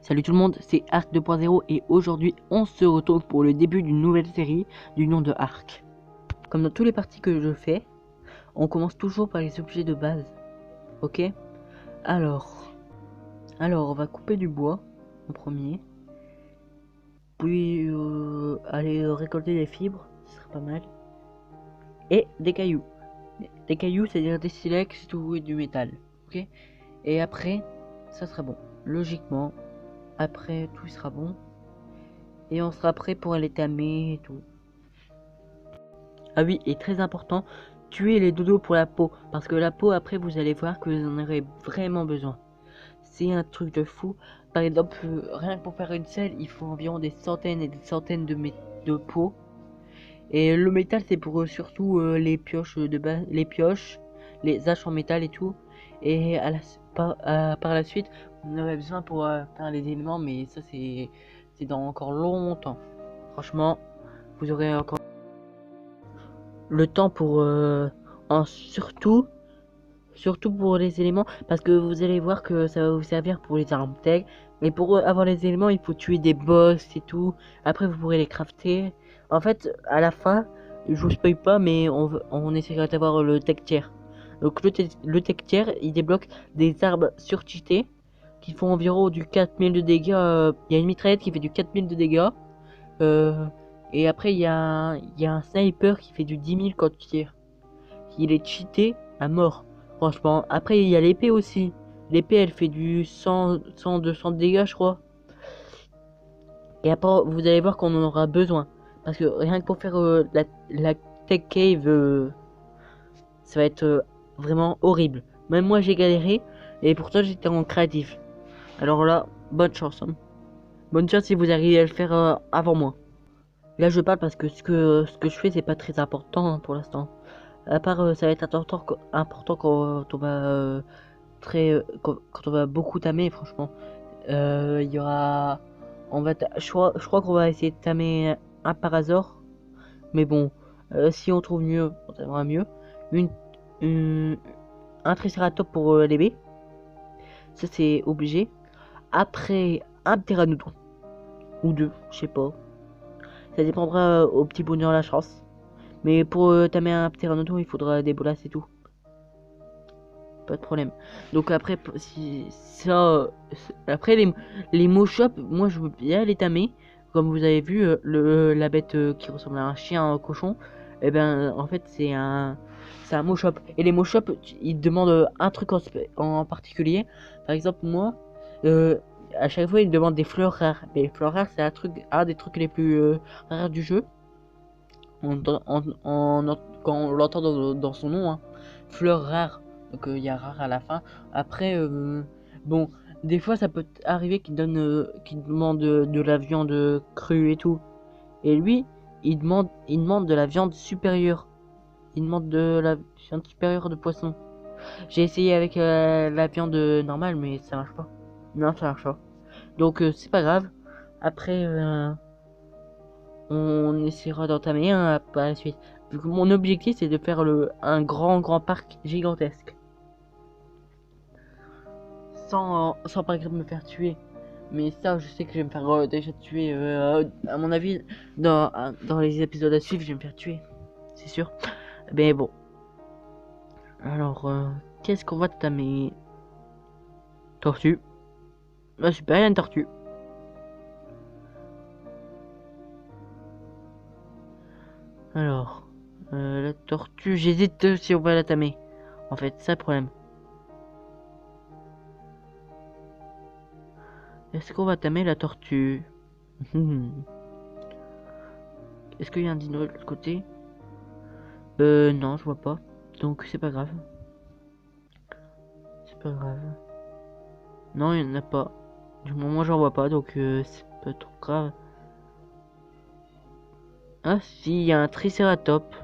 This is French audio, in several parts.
Salut tout le monde, c'est Arc 2.0 et aujourd'hui on se retrouve pour le début d'une nouvelle série du nom de Arc. Comme dans tous les parties que je fais, on commence toujours par les objets de base. Ok? Alors on va couper du bois en premier. Puis aller récolter des fibres, ce serait pas mal. Et des cailloux. Des cailloux, c'est-à-dire des silex ou du métal. Ok? Et après, ça sera bon. Logiquement, après tout sera bon. Et on sera prêt pour aller tamer et tout. Ah oui, et très important, tuer les dodos pour la peau. Parce que la peau, après, vous allez voir que vous en aurez vraiment besoin. C'est un truc de fou. Par exemple, rien que pour faire une selle, il faut environ des centaines et des centaines de peaux. Et le métal, c'est pour surtout les pioches de base, les pioches, les haches en métal et tout. Et par la suite, on aurait besoin pour faire les éléments, mais ça, c'est dans encore longtemps. Franchement, vous aurez encore le temps pour surtout pour les éléments, parce que vous allez voir que ça va vous servir pour les armes tech. Mais pour avoir les éléments, il faut tuer des boss et tout. Après, vous pourrez les crafter. En fait, à la fin, je vous spoil pas, mais on essaiera d'avoir le tech tier. Donc le tech tier, il débloque des armes surcheatées qui font environ du 4000 de dégâts. Il y a une mitraillette qui fait du 4000 de dégâts. Et après, il y a un sniper qui fait du 10 000 quand tu tires. Il est cheaté à mort. Franchement. Après, il y a l'épée aussi. L'épée, elle fait du 200 de dégâts, je crois. Et après, vous allez voir qu'on en aura besoin. Parce que rien que pour faire la tech cave, ça va être vraiment horrible. Même moi, j'ai galéré. Et pourtant, j'étais en créatif. Alors là, bonne chance. Hein. Bonne chance si vous arrivez à le faire avant moi. Là, je parle parce que ce que je fais, c'est pas très important hein, pour l'instant. À part, ça va être important quand on va quand on va beaucoup tamer, franchement. Il y aura, je crois qu'on va essayer de tamer un Parazor, mais bon, si on trouve mieux, on tamera mieux. Une, une- un Triceratops pour les baies, ça c'est obligé. Après, un Pteranodon ou deux, je sais pas. Ça dépendra au petit bonheur la chance. Mais pour tamer un Pteranodon, il faudra des bolas et tout. Pas de problème. Donc après, si ça, après les mots shop, moi je veux bien les tamer. Comme vous avez vu, la bête qui ressemble à un chien, un cochon, et ben en fait c'est un mot shop. Et les mots shop, ils demandent un truc en particulier. Par exemple moi, à chaque fois ils me demandent des fleurs rares. Mais les fleurs rares c'est un des trucs les plus rares du jeu. Quand on l'entend dans son nom, hein. Fleurs rares. Donc il y a rare à la fin. Après, bon, des fois ça peut arriver qu'il demande de la viande crue et tout. Et lui, il demande de la viande supérieure. Il demande de la viande supérieure de poisson. J'ai essayé avec la viande normale, mais ça marche pas. Non, ça marche pas. Donc c'est pas grave. Après, on essaiera d'entamer un par la suite. Vu que mon objectif c'est de faire un grand parc gigantesque. Sans par exemple me faire tuer. Mais ça je sais que je vais me faire déjà tuer. À mon avis, dans les épisodes à suivre, je vais me faire tuer. C'est sûr. Mais bon. Alors, qu'est-ce qu'on va tamer? Tortue. Ah super, il y a une tortue. Alors, la tortue, j'hésite si on va la tamer. En fait, c'est le problème. Est-ce qu'on va tamer la tortue? Est-ce qu'il y a un dino de l'autre côté? Non, je vois pas. Donc c'est pas grave. C'est pas grave. Non, il y en a pas. Du moment j'en vois pas, donc c'est pas trop grave. Ah si, il y a un Triceratops.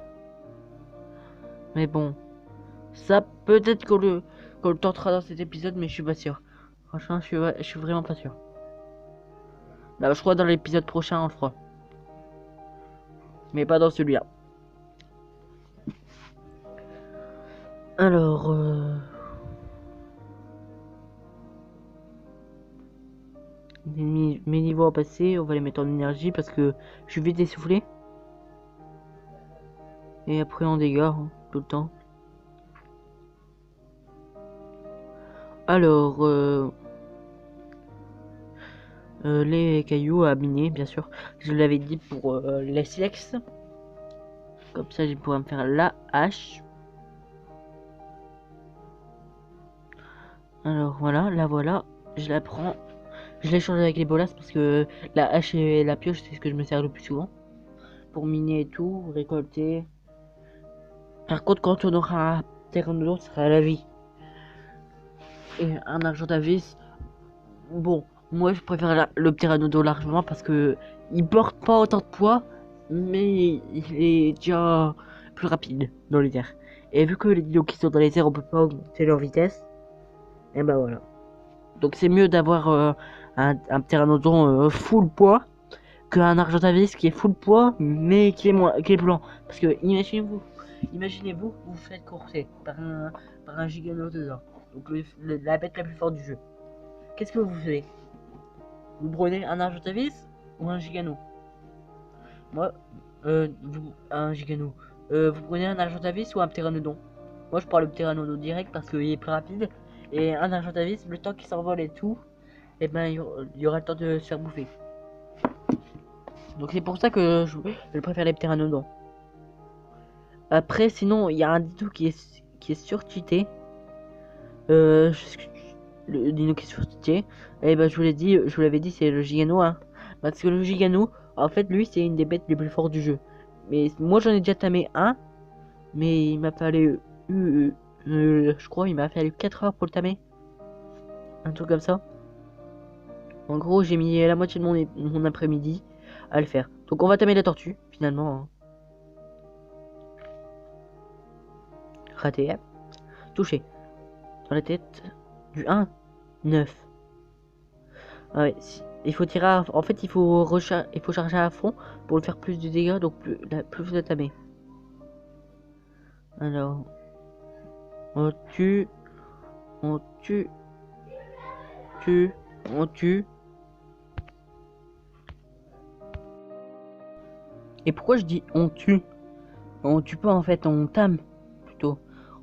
Mais bon, ça peut-être qu'on le tentera dans cet épisode, mais je suis pas sûr. Franchement, je suis vraiment pas sûr. Là, je crois dans l'épisode prochain on le fera. Mais pas dans celui-là. Alors, mes niveaux à passer, on va les mettre en énergie parce que je suis vite essoufflé. Et après en dégâts, hein, tout le temps. Alors, les cailloux à miner, bien sûr. Je l'avais dit pour les silex. Comme ça, je pourrais me faire la hache. Alors voilà, la voilà. Je la prends. Je l'échange avec les bolas parce que la hache et la pioche, c'est ce que je me sers le plus souvent. Pour miner et tout, récolter. Par contre, quand on aura un terrain de l'eau, ce sera la vie. Et un argent à vis. Bon, moi je préfère le pteranodon largement parce que il porte pas autant de poids, mais il est déjà plus rapide dans les airs. Et vu que les dinos qui sont dans les airs, on peut pas augmenter leur vitesse, et ben voilà. Donc c'est mieux d'avoir un pteranodon full poids qu'un argentavis qui est full poids mais qui est plus lent. Parce que imaginez-vous, vous faites courser par un giganotosaure, donc la bête la plus forte du jeu. Qu'est-ce que vous faites? Vous prenez un argentavis ou un gigano? Moi, un gigano. Vous prenez un argentavis ou un pteranodon? Moi, je prends le pteranodon direct parce qu'il est plus rapide. Et un argentavis, le temps qu'il s'envole et tout, et ben il y aura le temps de se faire bouffer. Donc c'est pour ça que je préfère les pteranodons. Après, sinon, il y a un dino qui est surcheaté. Le dino qui est surcheaté. Et ben je vous l'avais dit, c'est le gigano, hein. Parce que le gigano, en fait, lui, c'est une des bêtes les plus fortes du jeu. Mais moi, j'en ai déjà tamé un. Mais il m'a fallu, je crois, il m'a fallu 4 heures pour le tamer. Un truc comme ça. En gros, j'ai mis la moitié de mon après-midi à le faire. Donc on va tamer la tortue, finalement, hein. Raté, touché. Dans la tête, du 1, 9. Ah ouais, il faut tirer en fait, il faut charger à fond pour le faire plus de dégâts, donc plus de tamer. Alors, on tue, on tue, on tue. Et pourquoi je dis on tue? On tue pas en fait, on tame plutôt.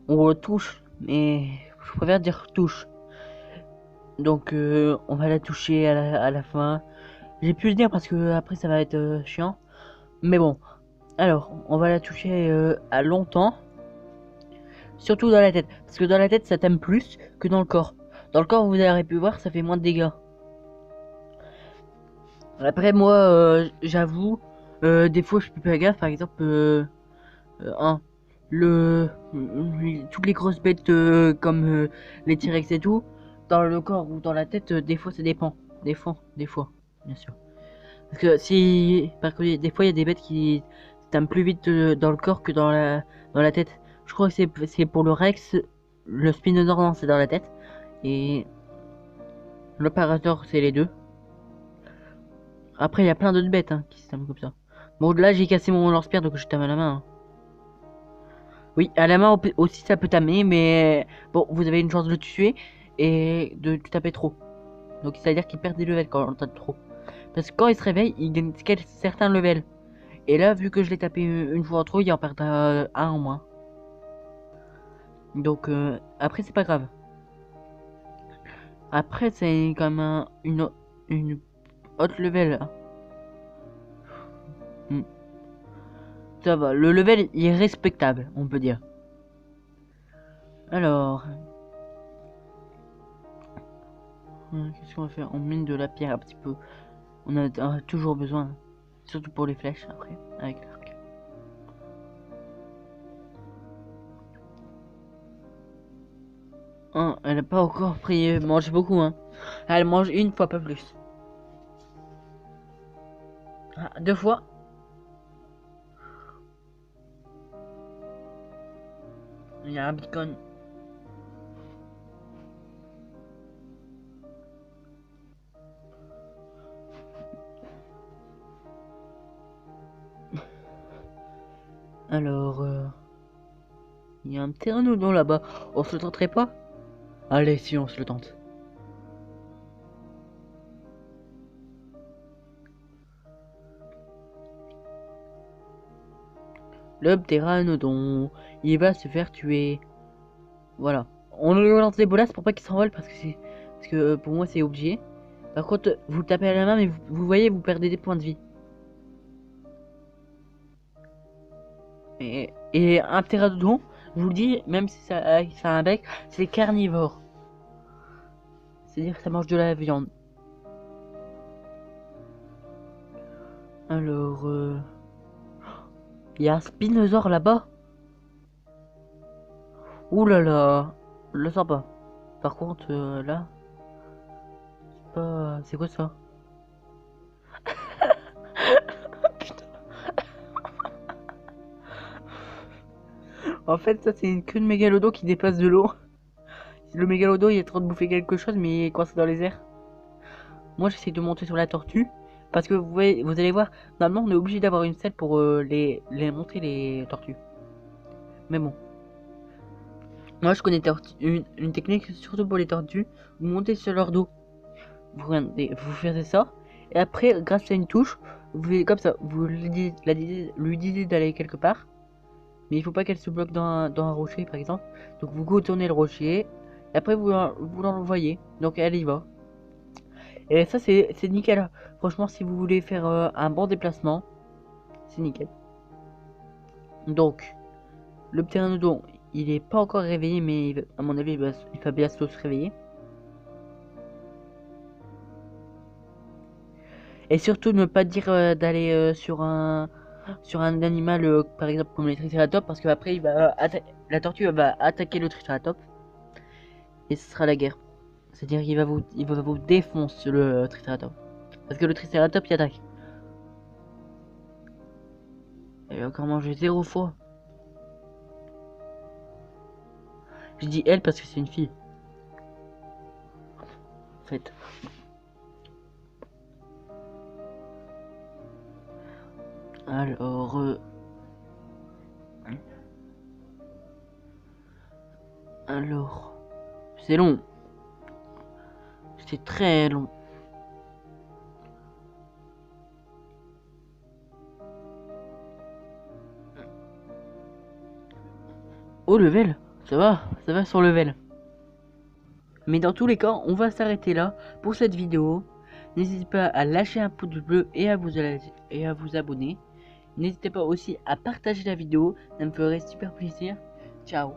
On touche, mais je préfère dire touche. Donc on va la toucher à la fin. J'ai pu le dire parce que après ça va être chiant. Mais bon, alors on va la toucher à longtemps. Surtout dans la tête. Parce que dans la tête ça tame plus que dans le corps. Dans le corps vous avez pu voir ça fait moins de dégâts. Après moi j'avoue, des fois je peux pas gaffe. Par exemple, toutes les grosses bêtes comme les T-Rex et tout, dans le corps ou dans la tête, des fois ça dépend. Des fois, bien sûr. Parce que si, parce que des fois il y a des bêtes qui tament plus vite dans le corps que dans la tête. Je crois que c'est pour le Rex, le Spinodon c'est dans la tête et l'opérateur c'est les deux. Après il y a plein d'autres bêtes hein, qui se tament comme ça. Bon là j'ai cassé mon lance-pierre donc je tame à la main, hein. Oui, à la main aussi ça peut tamer, mais bon, vous avez une chance de le tuer et de taper trop. Donc ça veut dire qu'il perd des levels quand on tape trop. Parce que quand il se réveille, il gagne certains levels. Et là, vu que je l'ai tapé une fois en trop, il en perd un en moins. Donc après c'est pas grave. Après c'est quand même une haute level. Hmm. Ça va, le level il est respectable, on peut dire. Alors, qu'est-ce qu'on va faire? On mine de la pierre un petit peu. On a toujours besoin, surtout pour les flèches après, avec l'arc. Elle a pas encore pris manger beaucoup, hein. Elle mange une fois, pas plus. Ah, 2 fois. Il y a un beacon. Alors, il y a un pteranodon là-bas. On se le tenterait pas? Allez, si on se le tente. le pteranodon, il va se faire tuer. Voilà. On lui lance des bolasses pour pas qu'il s'envole parce que pour moi c'est obligé. Par contre, vous le tapez à la main, mais vous voyez, vous perdez des points de vie. Et un pteranodon, je vous le dis, même si ça a un bec, c'est carnivore. C'est-à-dire que ça mange de la viande. Alors, il y a un spinosaure là-bas. Ouh là là, je le sens pas. Par contre, là, c'est pas... C'est quoi ça? Putain. En fait, ça c'est une queue de mégalodon qui dépasse de l'eau. Le mégalodon il est en train de bouffer quelque chose, mais il est coincé dans les airs. Moi j'essaie de monter sur la tortue. Parce que vous allez voir, normalement on est obligé d'avoir une selle pour les monter les tortues. Mais bon. Moi je connais une technique surtout pour les tortues. Vous montez sur leur dos. Vous faites ça. Et après, grâce à une touche, vous comme ça, vous lui dites d'aller quelque part. Mais il faut pas qu'elle se bloque dans un rocher par exemple. Donc vous contournez le rocher. Et après vous l'envoyez. Donc elle y va. Et ça c'est nickel. Franchement si vous voulez faire un bon déplacement, c'est nickel. Donc le pteranodon il est pas encore réveillé, mais à mon avis il va bientôt se réveiller. Et surtout ne pas dire d'aller sur un animal par exemple comme les triceratops, parce que après la tortue va attaquer le triceratops et ce sera la guerre. C'est-à-dire qu'il va vous défoncer le triceratops. Parce que le triceratops il attaque. Elle a encore mangé 0 fois. Je dis elle parce que c'est une fille. En fait. Alors, c'est long. C'est très long. Oh level, ça va sur level. Mais dans tous les cas, on va s'arrêter là pour cette vidéo. N'hésitez pas à lâcher un pouce bleu et à vous abonner. N'hésitez pas aussi à partager la vidéo, ça me ferait super plaisir. Ciao.